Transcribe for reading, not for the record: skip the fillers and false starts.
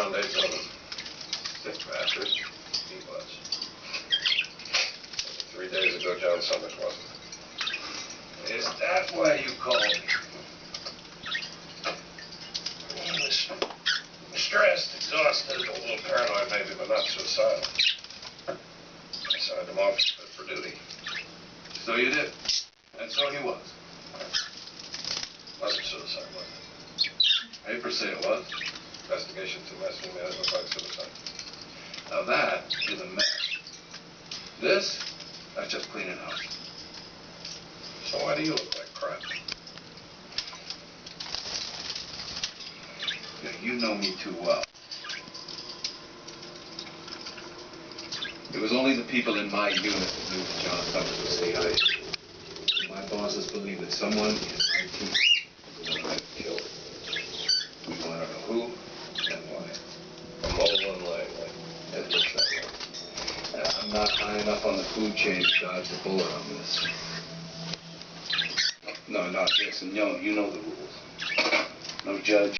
Brown dates on him. Sick bastard. He was. 3 days ago, John Summers wasn't. Is that why you called me? Stressed, exhausted, a little paranoid maybe, but not suicidal. I signed him off for duty. So you did. And so he was. Wasn't suicide, was it? Papers say it was. Investigation too messy, made it look like suicide. Now that is a mess. This, that's just cleaning house. So why do you look like crap? Yeah, you know me too well. It was only the people in my unit that knew that John Summers was CIA. My bosses believe that someone in my team is the one I've killed. We want to know who and why. From Mullen Langley. It looks that way. And I'm not high enough on the food chain to dodge the bullet on this. No, Jackson, you know the rules. No judge.